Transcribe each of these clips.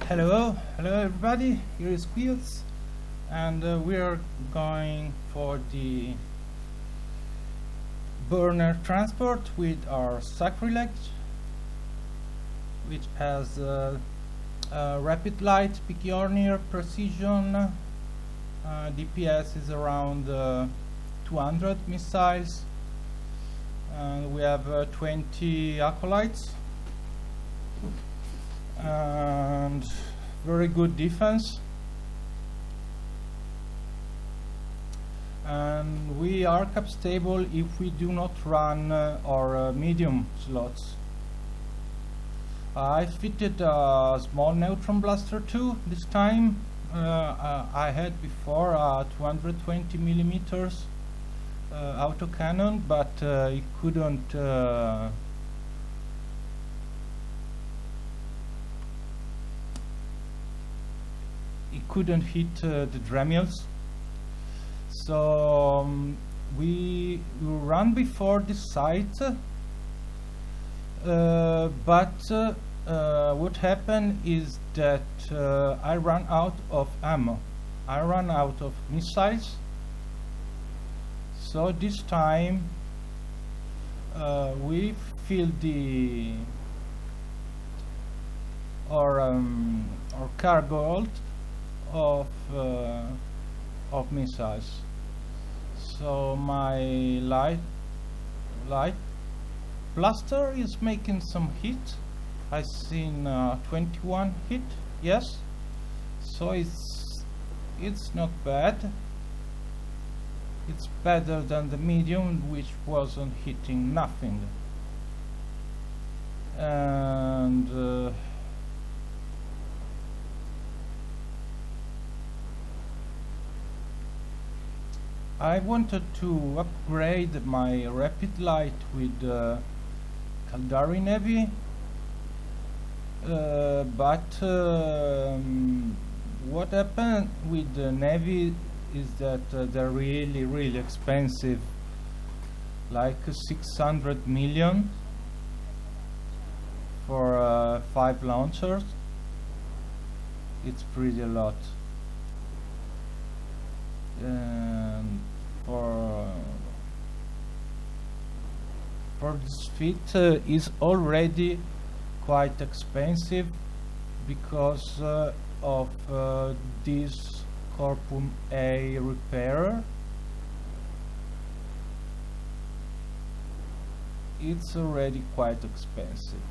Hello everybody, here is Quills, and we are going for the burner transport with our Sacrilege, which has rapid light, Mjolnir, precision, DPS is around 200 missiles, and we have 20 Acolytes and very good defense, and we are cap stable if we do not run our medium slots. I fitted a small neutron blaster too this time. I had before a 220 millimeters autocannon, but it couldn't hit the DRAMIELS. So we run before this site, but what happened is that I ran out of ammo. I ran out of missiles. So this time we filled our cargo hold of missiles. So my light blaster is making some hit. I seen 21 hit. Yes, so it's not bad. It's better than the medium, which wasn't hitting nothing. And I wanted to upgrade my rapid light with Valkyrie Navy, but what happened with the Navy is that they're really expensive, like 600 million for 5 launchers. It's pretty a lot. And for this fit is already quite expensive because of this Corpum A repairer. It's already quite expensive.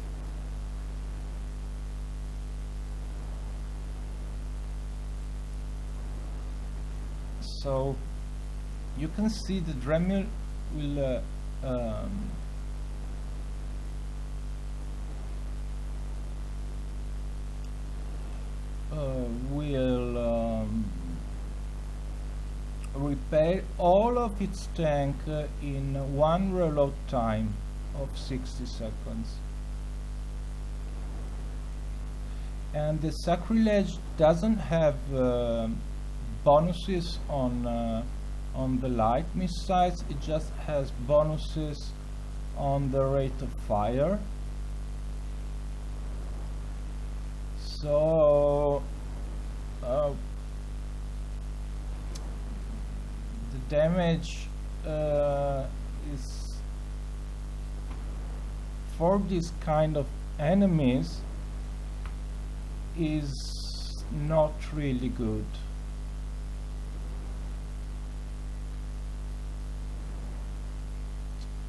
So you can see the DRAMIEL will repair all of its tank in one reload time of 60 seconds. And the Sacrilege doesn't have bonuses on the light missiles. It just has bonuses on the rate of fire. So the damage is for this kind of enemies is not really good.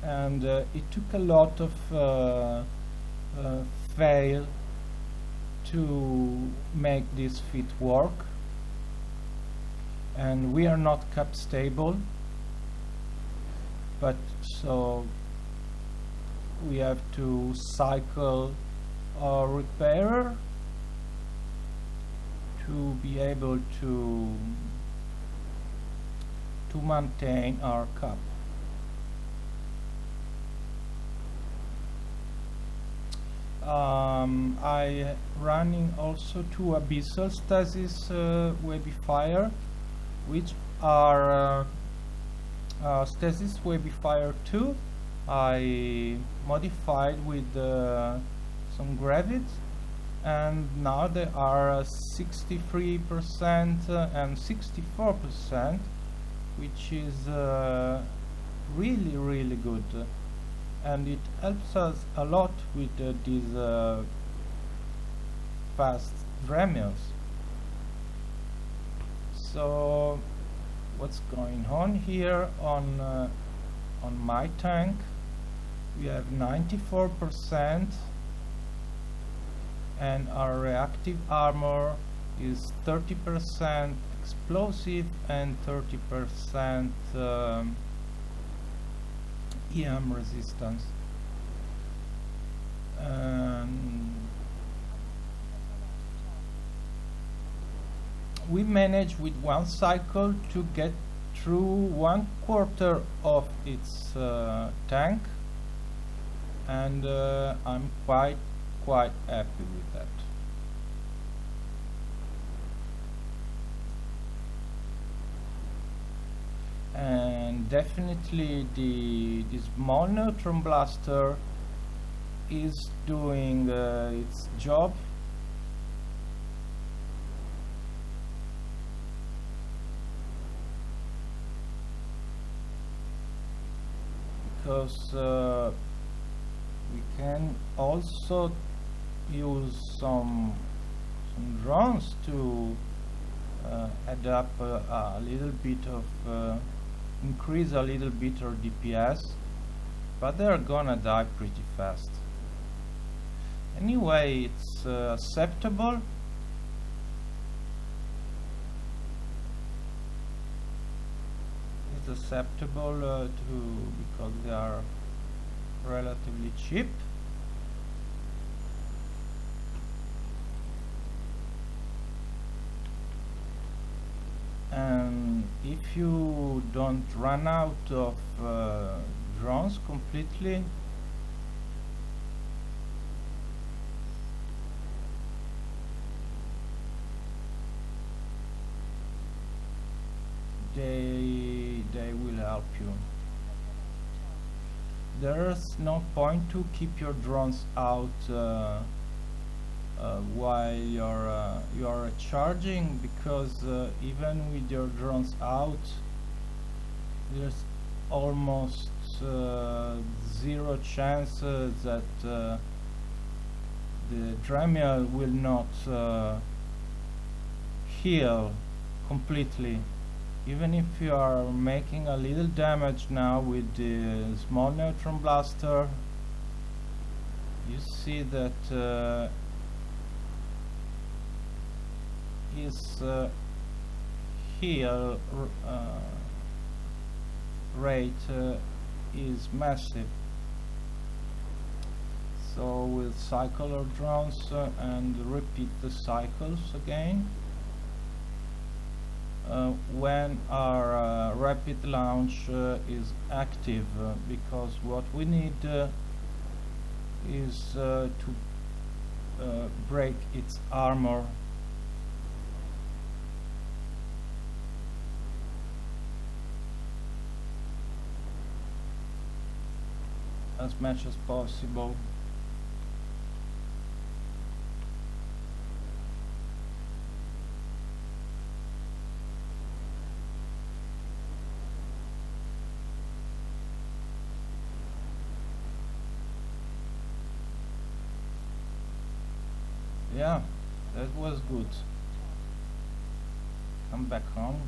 And it took a lot of fail to make this fit work, and we are not cap stable, but so we have to cycle our repairer to be able to maintain our cap. I running also 2 Abyssal Stasis Webifier, which are Stasis Webifier 2. I modified with some gravity and now they are 63% and 64%, which is really good, and it helps us a lot with these fast DRAMIELS. So what's going on here on my tank? We have 94%, and our reactive armor is 30% explosive and 30% EM resistance. We managed with one cycle to get through 1/4 of its tank, and I'm quite happy with that. And definitely the small neutron blaster is doing its job. Because we can also use some drones to add up a little bit of increase a little bit our DPS, but they're gonna die pretty fast. Anyway, it's acceptable. It's acceptable because they are relatively cheap. And if you don't run out of drones completely, they will help you. There's no point to keep your drones out while you're charging, because even with your drones out, there's almost zero chances that the DRAMIEL will not heal completely. Even if you are making a little damage now with the small neutron blaster, you see that his heal rate is massive. So we'll cycle our drones and repeat the cycles again. When our rapid launch is active, because what we need is to break its armor. As much as possible. Yeah, that was good. Come back home.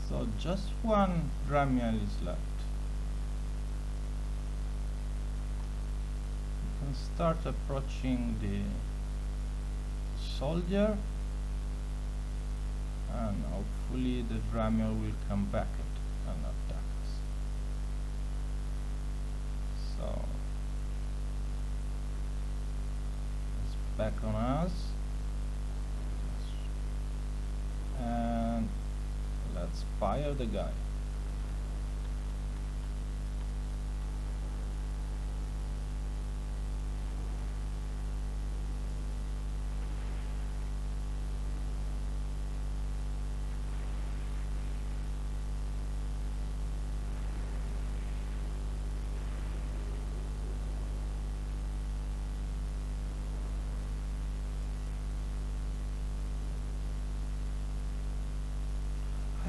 So just one DRAMIEL is left. You can start approaching the soldier, and hopefully the DRAMIEL will come back and attack us. So it's back on us, and let's fire the guy.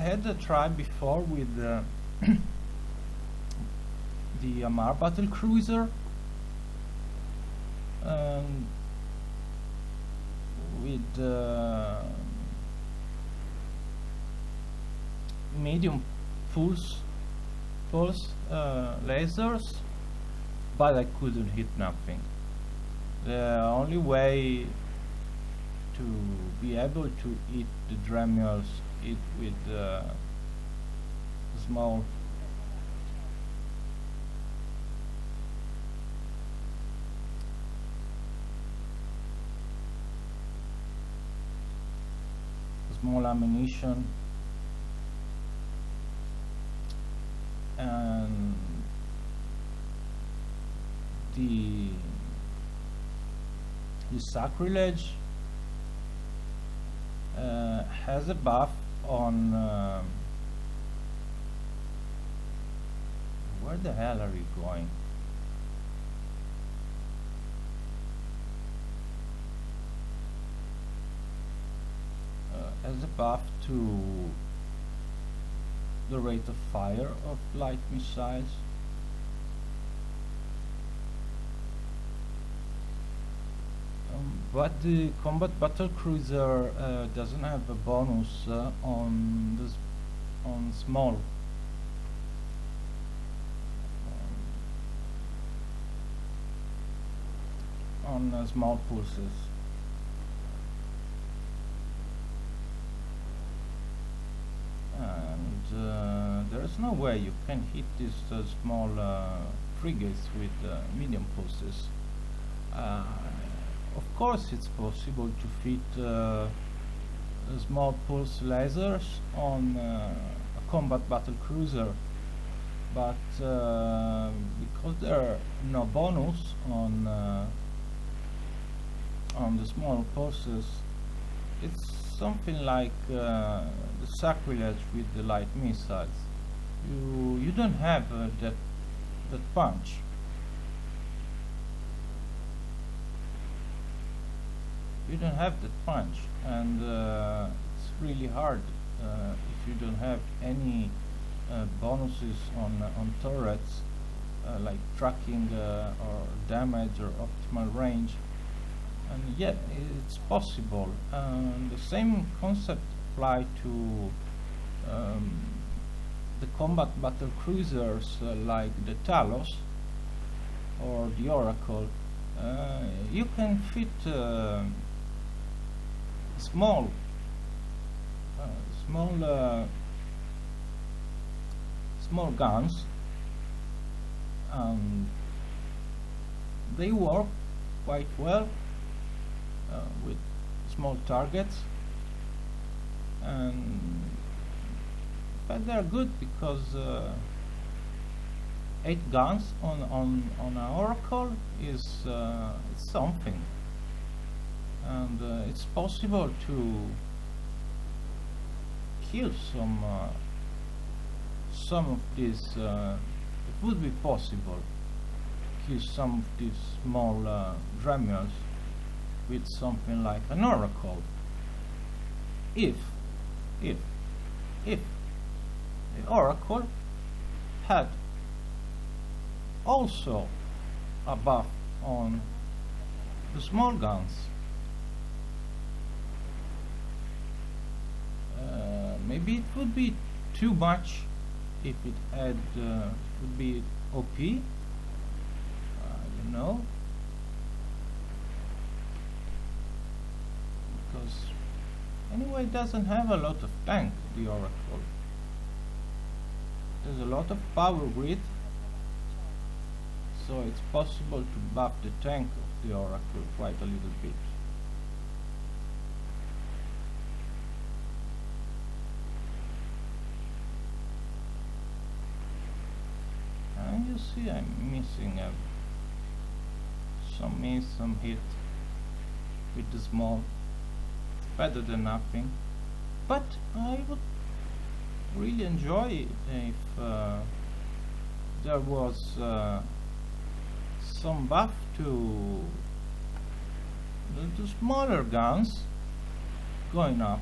had a try before with the Amar battle cruiser, with medium pulse lasers, but I couldn't hit nothing. The only way to be able to hit the DRAMIELS is with small ammunition, and the Sacrilege has a buff on where the hell are you going? As a buff to the rate of fire of light missiles. But the combat battle cruiser doesn't have a bonus on small small pulses. There is no way you can hit these small frigates with medium pulses. Of course, it's possible to fit small pulse lasers on a combat battle cruiser, but because there are no bonus on the small pulses, it's something like the Sacrilege with the light missiles. You don't have that punch. You don't have that punch, and it's really hard if you don't have any bonuses on turrets, like tracking or damage or optimal range. And yeah, it's possible. The same concept apply to the combat battle cruisers like the Talos or the Oracle. You can fit small guns, and they work quite well with small targets, but they're good because 8 guns on an Oracle is it's something, and it's possible to kill some of these. It would be possible to kill some of these small DRAMIELS with something like an Oracle, if the Oracle had also a buff on the small guns. Maybe it would be too much if it had would be OP, you know, because anyway it doesn't have a lot of tank, the Oracle. There's a lot of power grid, so it's possible to buff the tank of the Oracle quite a little bit. And you see I'm missing some miss, some hit with the small. It's better than nothing, but I would really enjoy if there was some buff to the smaller guns going up.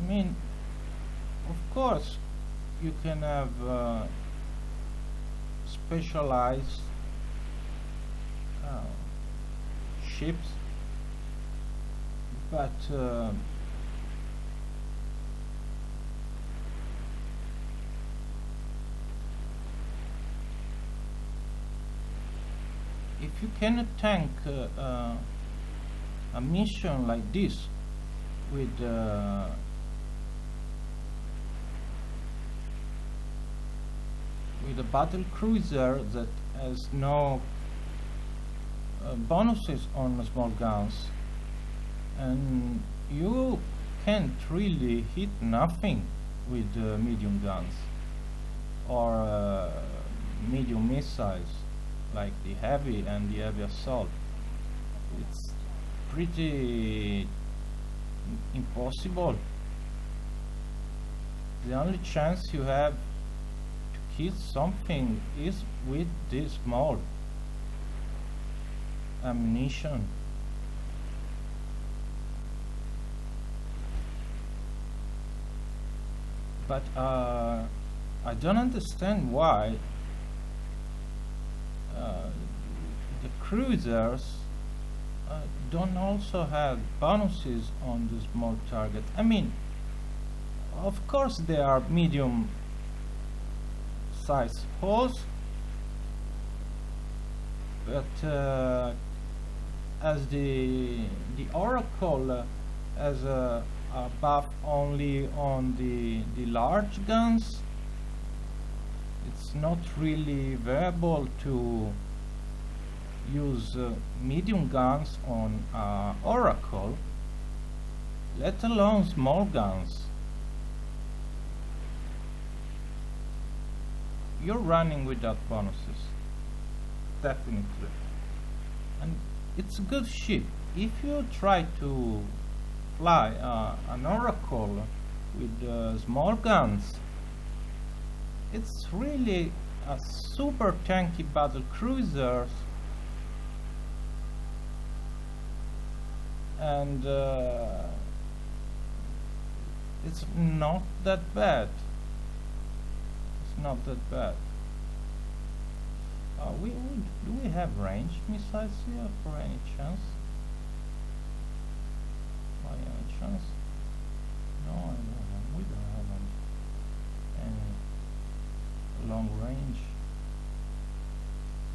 mean, of course, you can have specialized ships, but if you cannot tank a mission like this with a battle cruiser that has no bonuses on small guns, and you can't really hit nothing with medium guns or medium missiles like the heavy and the heavy assault. It's pretty impossible. The only chance you have to kill something is with this small ammunition. But I don't understand why the cruisers don't also have bonuses on the small target. I mean, of course they are medium size holes, but as the Oracle has a buff only on the large guns, it's not really viable to use medium guns on Oracle, let alone small guns. You're running without bonuses, definitely, and it's a good ship. If you try to fly an Oracle with small guns, it's really a super tanky battle cruiser, and it's not that bad. It's not that bad. Do we have ranged missiles here for any chance? By any chance? No, I don't have. We don't have any long range.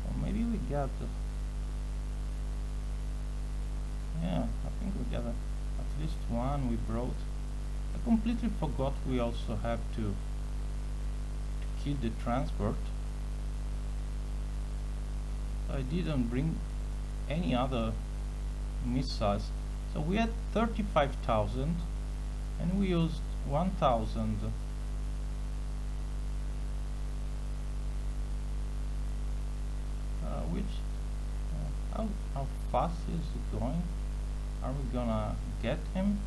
Or maybe we got the. Yeah, I think we got at least one we brought. I completely forgot we also have to kill the transport. I didn't bring any other missiles. So we had 35,000 and we used 1,000. How fast is it going? Are we gonna get him?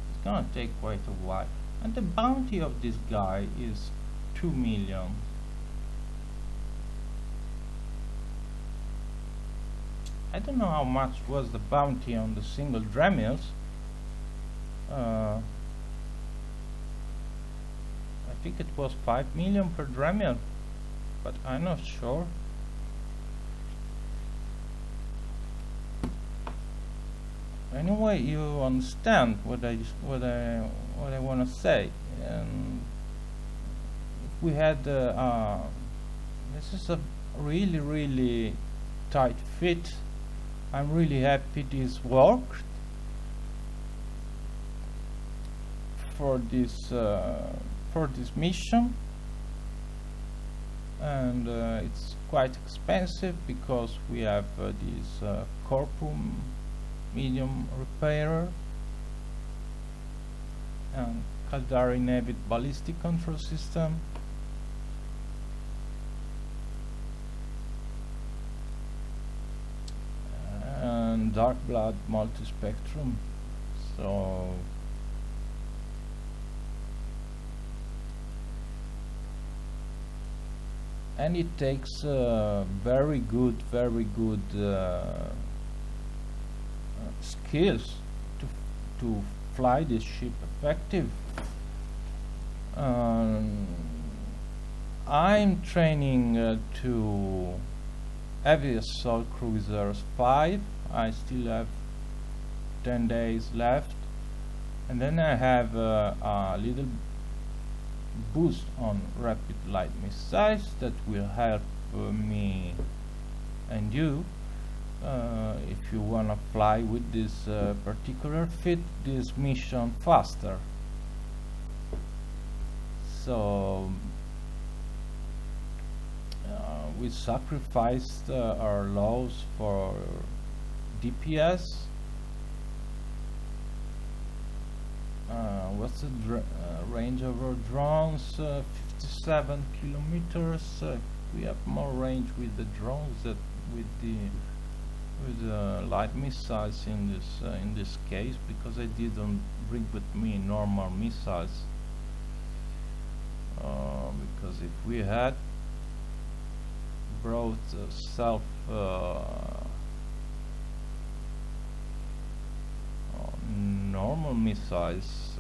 It's gonna take quite a while. And the bounty of this guy is 2 million. I don't know how much was the bounty on the single DRAMIELS. I think it was 5 million per DRAMIEL, but I'm not sure. Anyway, you understand what I want to say. And if we had this is a really tight fit. I'm really happy this worked for this mission, and it's quite expensive because we have this Corpum medium repairer and Caldari Navit ballistic control system. And Dark Blood Multispectrum. So and it takes very good skills to fly this ship effective. I'm training to heavy assault cruisers 5. I still have 10 days left, and then I have a little boost on rapid light missiles that will help me and you if you wanna fly with this particular fit this mission faster. So we sacrificed our lows for DPS. What's the range of our drones? 57 kilometers. We have more range with the drones than with the light missiles in this case, because I didn't bring with me normal missiles. Because if we had brought self normal missiles,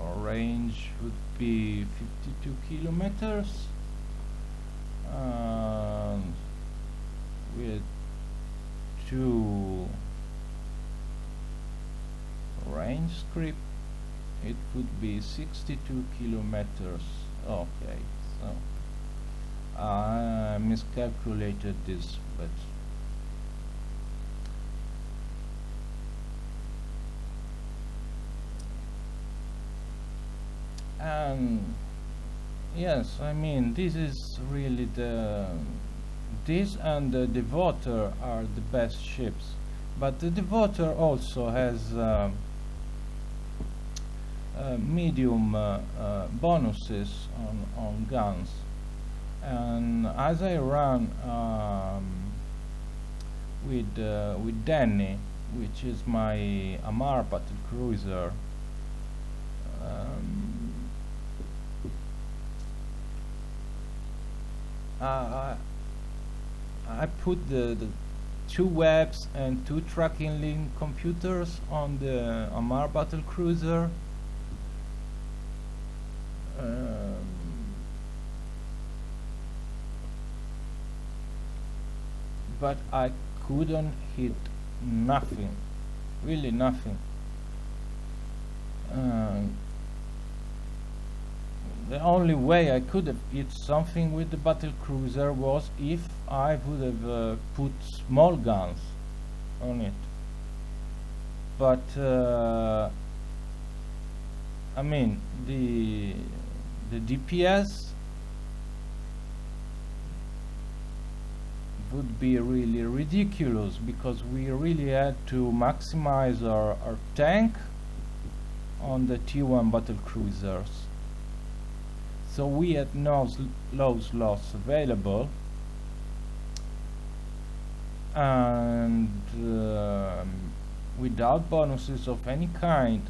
our range would be 52 kilometers, and with 2 range script it would be 62 kilometers. Okay, so I miscalculated this, but and yes, I mean, this is really this and the Devoter are the best ships, but the Devoter also has medium bonuses on guns, and as I run with Danny, which is my Amar battle cruiser, I put the 2 webs and 2 tracking link computers on the Amar battle cruiser. But I couldn't hit nothing, really nothing. The only way I could have hit something with the battle cruiser was if I would have put small guns on it. But I mean, the DPS would be really ridiculous, because we really had to maximize our tank on the T1 battle cruisers. So we had no low slots available, and without bonuses of any kind.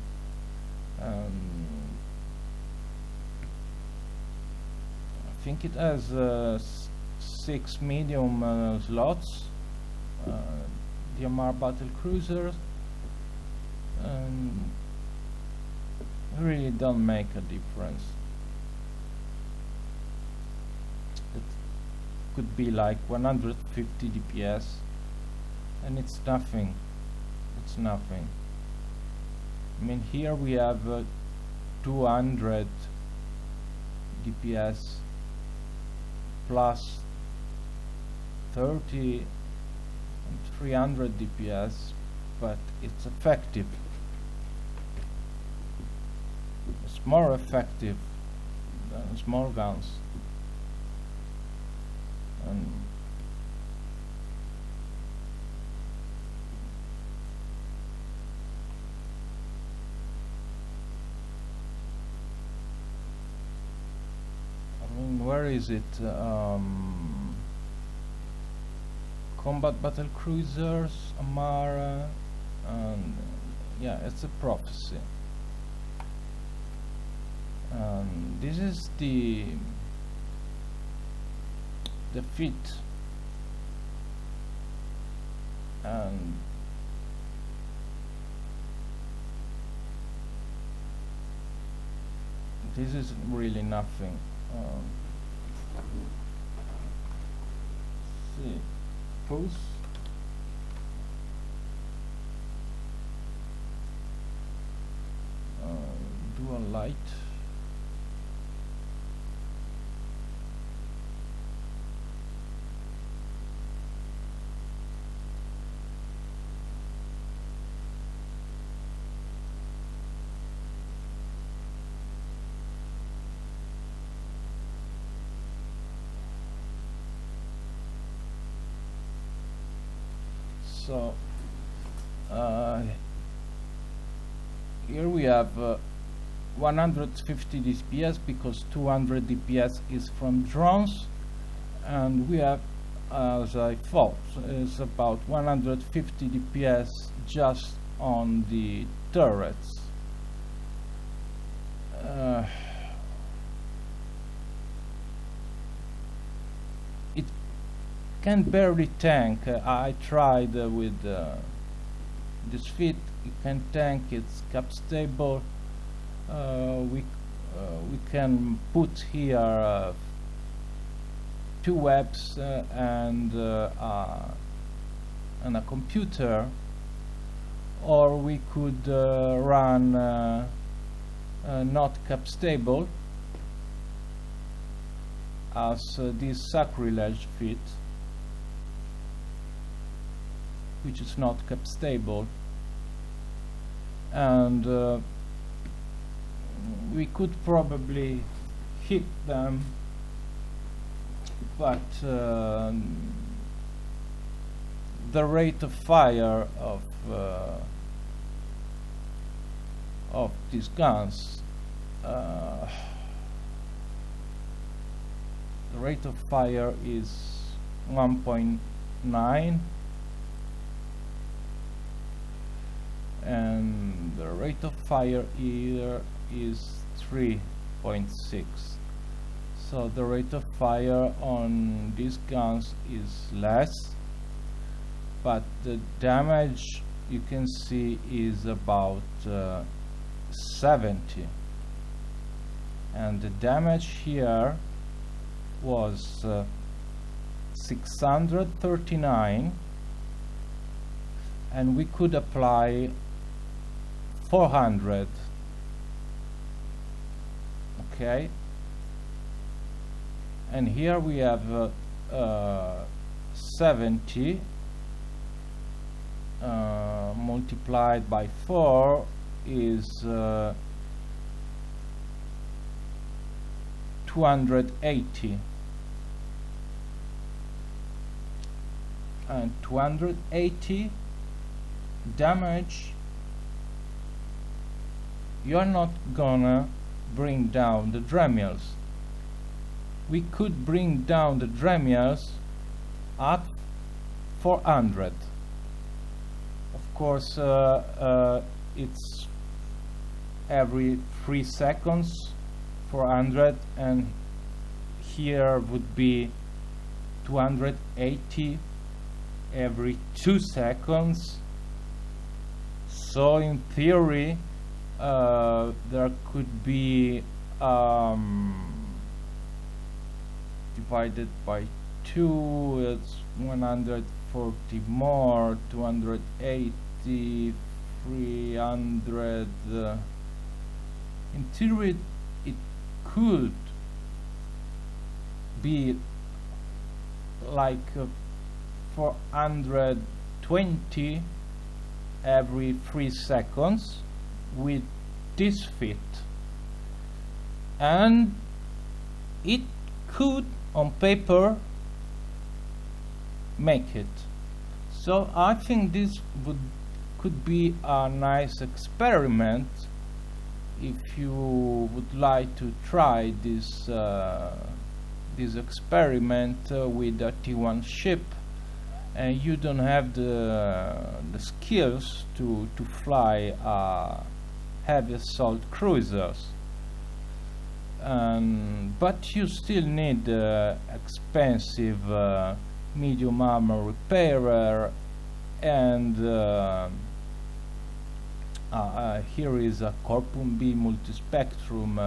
I think it has 6 medium slots, the Amar battle cruisers, and really don't make a difference. It could be like 150 DPS, and it's nothing. It's nothing. I mean, here we have 200 DPS plus 30 and 300 DPS, but it's effective. It's more effective than small guns. And I mean, where is it? Combat battle cruisers, Amara, and yeah, it's a prophecy. This is the fit, and this is really nothing. See, pose. Dual light. So here we have 150 DPS because 200 DPS is from drones, and we have, as I thought, is about 150 DPS just on the turrets. It can barely tank. I tried with this fit. It can tank. It's cap stable. We can put here 2 webs and a computer, or we could run not cap stable as this Sacrilege fit, which is not cap stable, and we could probably hit them, but the rate of fire of these guns, the rate of fire is 1.9, and the rate of fire here is 3.6. So the rate of fire on these guns is less, but the damage you can see is about 70, and the damage here was 639, and we could apply 400. Okay, and here we have 70 multiplied by 4 is 280, and 280 damage. You're not gonna bring down the DRAMIELS. We could bring down the DRAMIELS at 400. Of course, it's every 3 seconds 400, and here would be 280 every 2 seconds. So in theory, there could be divided by 2, it's 140 more, 280, 300. In theory, it could be like 420 every 3 seconds with this fit, and it could on paper make it. So I think this could be a nice experiment if you would like to try this this experiment with a T1 ship, and you don't have the skills to fly heavy assault cruisers, but you still need expensive medium armor repairer and here is a Corpum B Multispectrum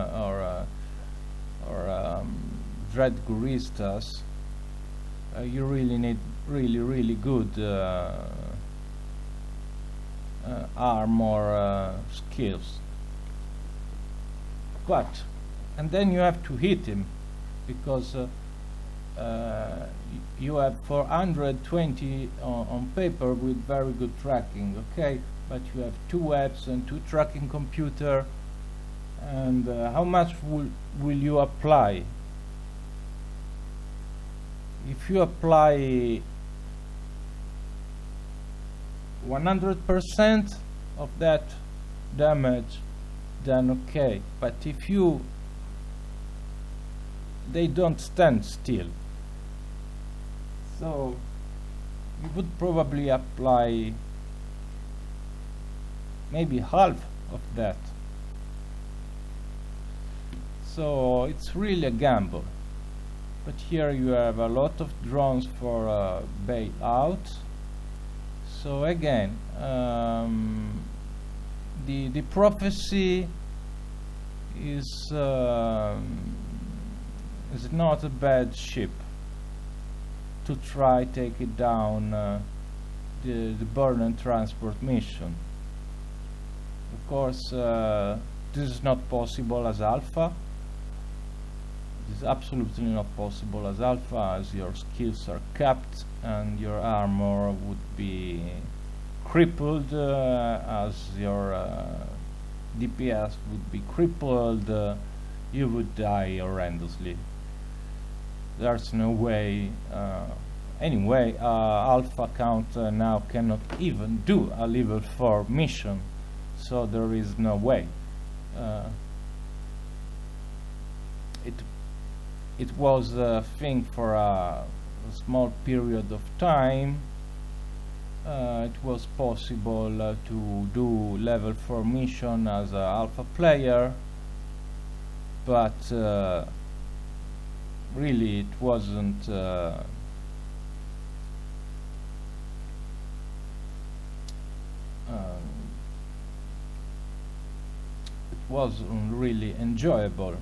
or Dread Guristas. You really need really good armor skills. But and then you have to hit him, because you have 420 on paper with very good tracking, okay, but you have 2 webs and 2 tracking computer, and how much will you apply? If you apply 100% of that damage, then okay, but if they don't stand still, so you would probably apply maybe half of that. So it's really a gamble. But here you have a lot of drones for bailout. So again, the prophecy is not a bad ship to try take it down the burn and transport mission. Of course, this is not possible as alpha. It is absolutely not possible as alpha, as your skills are capped and your armor would be crippled, as your DPS would be crippled. You would die horrendously. There's no way. Anyway, alpha count now cannot even do a level 4 mission, so there is no way. It was a thing for a small period of time. It was possible to do level 4 mission as an alpha player, but really it wasn't really enjoyable,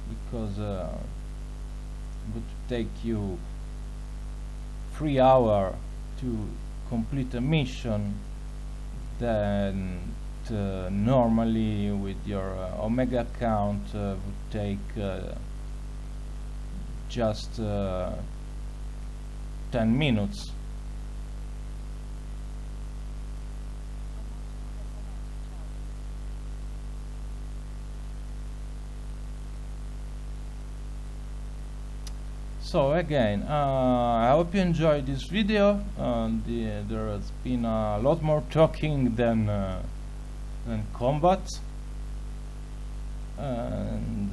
because it would take you 3 hours to complete a mission, then normally with your Omega account would take just 10 minutes. So again, I hope you enjoyed this video. There has been a lot more talking than combat, and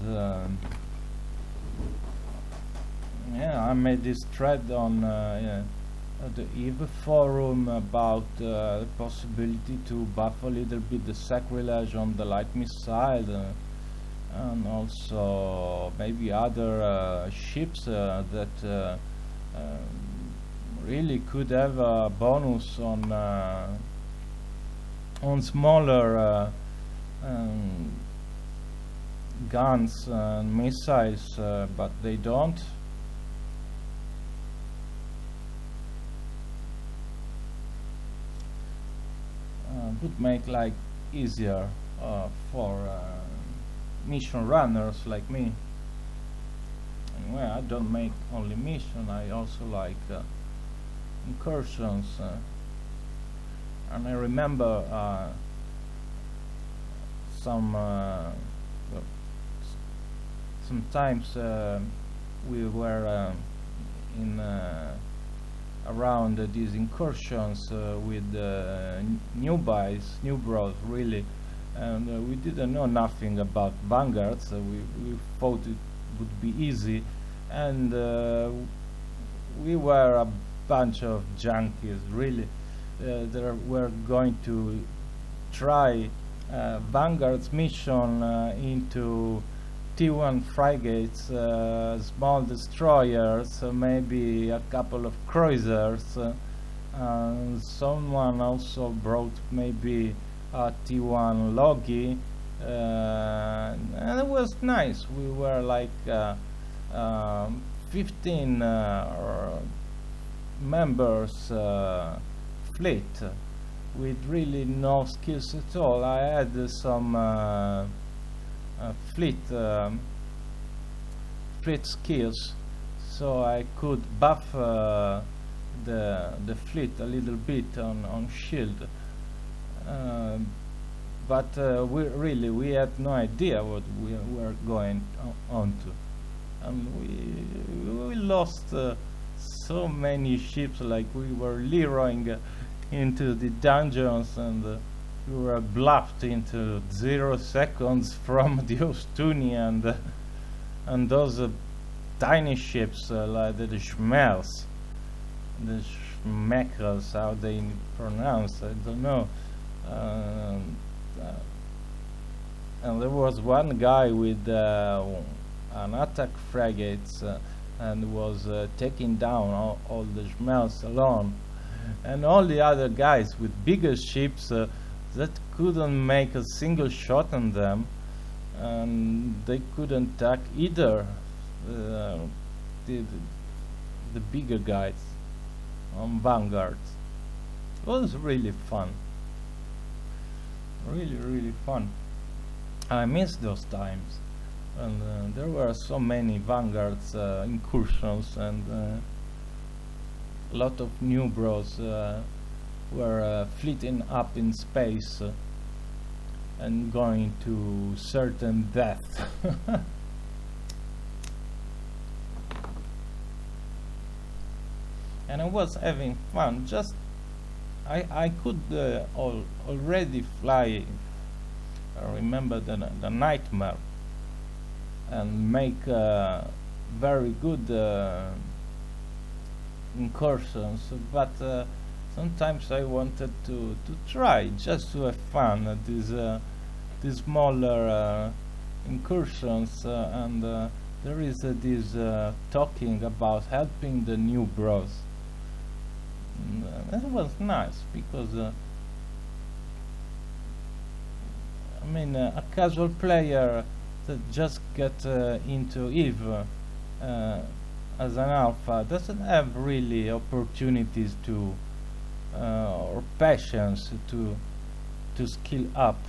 yeah, I made this thread on the EVE forum about the possibility to buff a little bit the Sacrilege on the light missile, and also maybe other ships that really could have a bonus on smaller guns and missiles, but they don't. Would make life easier for mission runners like me. Anyway, I don't make only mission, I also like incursions, and I remember sometimes we were in around these incursions with new broths really, and we didn't know nothing about vanguards. We thought it would be easy, and we were a bunch of junkies really. They were going to try vanguards mission into T1 frigates, small destroyers, maybe a couple of cruisers. Someone also brought maybe T1 Logi, and it was nice. We were like 15 members fleet with really no skills at all. I had some fleet skills, so I could buff the fleet a little bit on shield, but we had no idea what we were going on to, and we lost so many ships. Like, we were leroying into the dungeons, and we were bluffed into 0 seconds from the Ostuni and those tiny ships like the Schmells, the Schmeckles, how they pronounce, I don't know. And there was one guy with an attack frigates and was taking down all the Schmells alone, and all the other guys with bigger ships that couldn't make a single shot on them, and they couldn't attack either the bigger guys on Vanguard. It was really fun, really fun. I miss those times, and there were so many Vanguards incursions, and a lot of new bros were fleeting up in space and going to certain death. And I was having fun. Just I could already fly. I remember the Nightmare, and make very good incursions, but sometimes I wanted to try just to have fun these smaller incursions, and there is this talking about helping the new bros. That was nice, because I mean, a casual player that just get into EVE as an alpha doesn't have really opportunities to or patience to skill up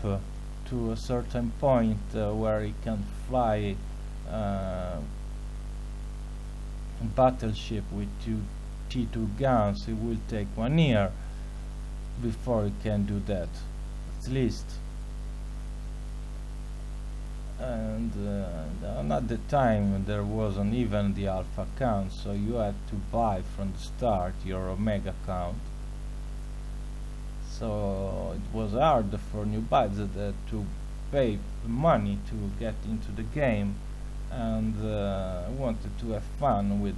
to a certain point where he can fly battleship with 2 T2 guns. It will take 1 year before he can do that, at least. And at the time there wasn't even the alpha count, so you had to buy from the start your omega count. So it was hard for new buys to pay money to get into the game, and I wanted to have fun with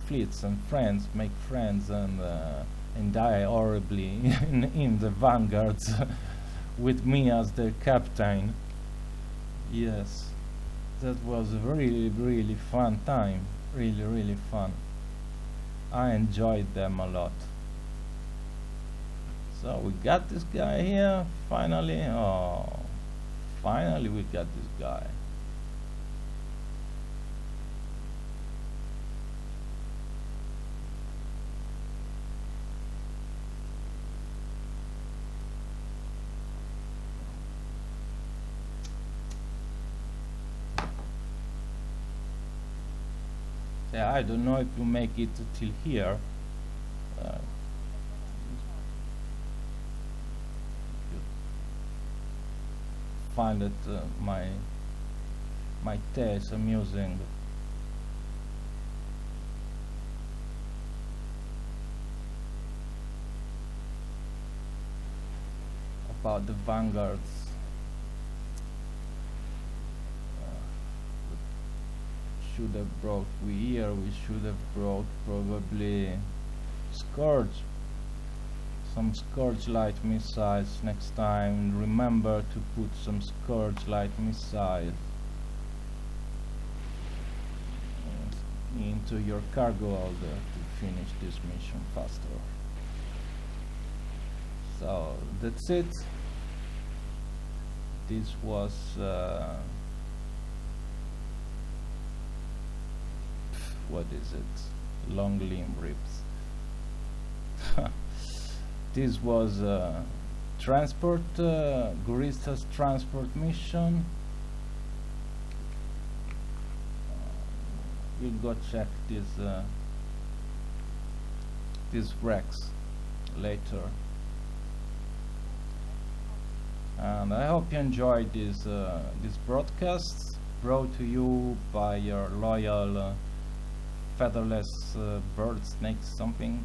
fleets and friends, make friends, and die horribly in the vanguards with me as their captain. Yes, that was a really fun time. Really fun. I enjoyed them a lot. So we got this guy here finally. Oh, finally we got this guy. Yeah, I don't know if you make it till here. Find it my tales amusing. About the vanguards. Should have brought we should have brought probably Scourge. Some Scourge Light Missiles next time. Remember to put some Scourge Light Missiles into your cargo holder to finish this mission faster. So that's it. this was what is it? Long limb rips. This was transport, Guristas transport mission. We'll go check these wrecks later. And I hope you enjoyed this broadcast brought to you by your loyal featherless bird, snake, something.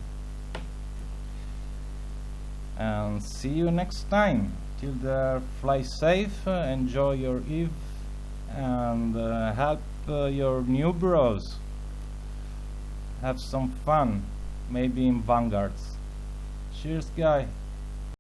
And see you next time. Till there, fly safe, enjoy your eve, and help your new bros. Have some fun, maybe in vanguards. Cheers, guy.